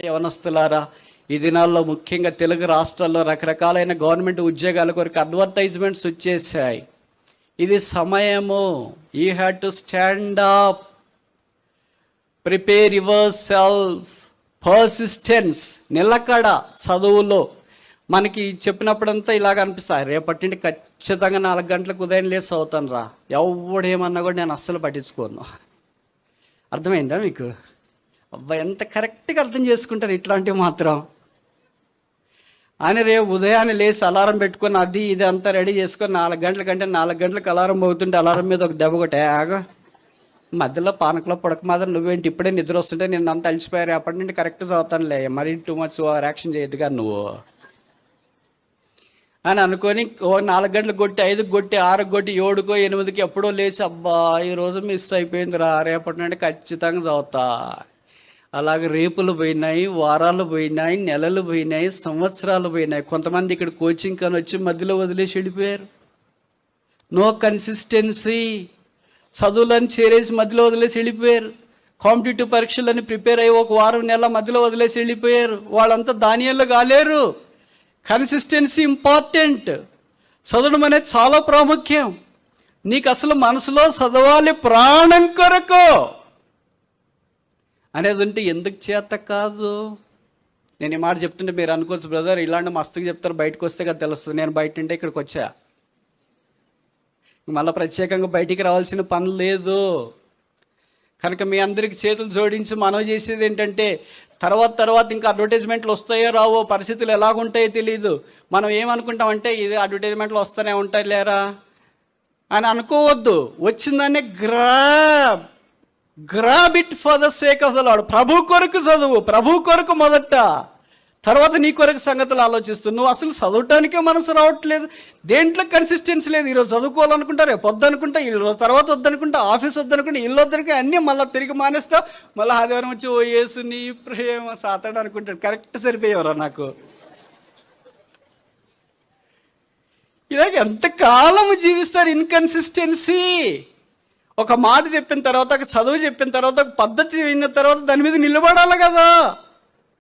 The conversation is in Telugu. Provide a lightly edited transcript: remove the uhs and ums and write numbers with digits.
యవనస్తులారా, ఈ దినాల్లో ముఖ్యంగా తెలుగు రాష్ట్రాల్లో రకరకాలైన గవర్నమెంట్ ఉద్యోగాల కొరకు అడ్వర్టైజ్మెంట్స్ వచ్చేసాయి. ఇది సమయము. You have to stand up, prepare your self, persistence, నిలకడ చదువులో. మనకి చెప్పినప్పుడంతా ఇలాగ అనిపిస్తాయి, రేపటి నుండి ఖచ్చితంగా 4 గంటలకు ఉదయం లేసి చదువుతాను రా, ఎవడేమన్నా కూడా నేను అస్సలు పట్టించుకోను. అర్థమైందా మీకు? అబ్బాయి ఎంత కరెక్ట్గా అర్థం చేసుకుంటారు ఇట్లాంటివి మాత్రం. ఆయన రేపు ఉదయాన్నే లేచి అలారం పెట్టుకొని అది ఇది అంతా రెడీ చేసుకొని 4 గంటలకంటే 4 గంటలకు అలారం పోతుంటే అలారం మీద ఒక దెబ్బ కొట్టే ఆగా మధ్యలో పానకలో పొడక మాత్రం నువ్వేంటి ఇప్పుడే నిద్ర వస్తుంటే నేను అంత అలిసిపోయారు, అప్పటి నుండి కరెక్ట్ చదువుతానులే, మరీ టూ మచ్ యాక్షన్ చేయొద్దుగా నువ్వు అని అనుకొని 4 గంటలకు కొట్టి 5కి కొట్టి 6కి కొట్టి 7కో 8కి ఎప్పుడో లేచి అబ్బా ఈరోజు మిస్ అయిపోయిందిరా, రేపటి నుండి ఖచ్చితంగా చదువుతా. అలాగే రేపులు పోయినాయి, వారాలు పోయినాయి, నెలలు పోయినాయి, సంవత్సరాలు పోయినాయి. కొంతమంది ఇక్కడ కోచింగ్ కానీ వచ్చి మధ్యలో వదిలేసి వెళ్ళిపోయారు. No consistency. చదువులని చేరేసి మధ్యలో వదిలేసి వెళ్ళిపోయారు. కాంపిటేటివ్ పరీక్షలని ప్రిపేర్ అయ్యి 1 వారం నెల మధ్యలో వదిలేసి వెళ్ళిపోయారు. వాళ్ళంతా దానియాలు కాలేరు. Consistency important. చదవడం అనేది చాలా ప్రాముఖ్యం. నీకు అసలు మనసులో చదవాలి ప్రాణం కొరకు అనేది ఉంటే ఎందుకు చేత కాదు. నేను ఈ మాట చెప్తుంటే మీరు అనుకోవచ్చు, బ్రదర్ ఇలాంటి మస్తుగా చెప్తారు, బయటకు వస్తే కదా తెలుస్తుంది. నేను బయట ఉంటే ఇక్కడికి వచ్చా, మళ్ళీ ప్రత్యేకంగా బయటికి రావాల్సిన పని లేదు. కనుక మీ అందరికి చేతులు జోడించి మనవి చేసేది ఏంటంటే, తర్వాత ఇంకా అడ్వర్టైజ్మెంట్లు వస్తాయో రావో, పరిస్థితులు ఎలాగుంటాయో తెలియదు. మనం ఏమనుకుంటామంటే ఇది అడ్వర్టైజ్మెంట్లు వస్తూనే ఉంటాయి లేరా అని అనుకోవద్దు. వచ్చిందాన్ని grab it for the sake of the lord. ప్రభు కొరకు చదువు, ప్రభు కొరకు మొదట, తర్వాత నీ కొరకు సంగతులు ఆలోచిస్తూ. నువ్వు అసలు చదవటానికే మనసు రావట్లేదు, దేంట్లో కన్సిస్టెన్సీ లేదు. ఈరోజు చదువుకోవాలనుకుంటా, రేపు వద్దనుకుంటా, ఈరోజు తర్వాత వద్దనుకుంటా, ఆఫీస్ వద్దనుకుంటా, ఇల్లు వద్దనుకుంటా, అన్నీ మళ్ళీ తిరిగి మానేస్తావు. మళ్ళీ ఆదివారం వచ్చి ఓ యేసు నీ ప్రేమ సాతాడు అనుకుంటాడు. కరెక్ట్ సరిపోయేవరా నాకు. ఇలాగ ఎంతకాలం జీవిస్తారు ఇన్కన్సిస్టెన్సీ. ఒక మాట చెప్పిన తర్వాత, ఒక చదువు చెప్పిన తర్వాత, ఒక పద్ధతి విన్న తర్వాత దాని మీద నిలబడాలి కదా.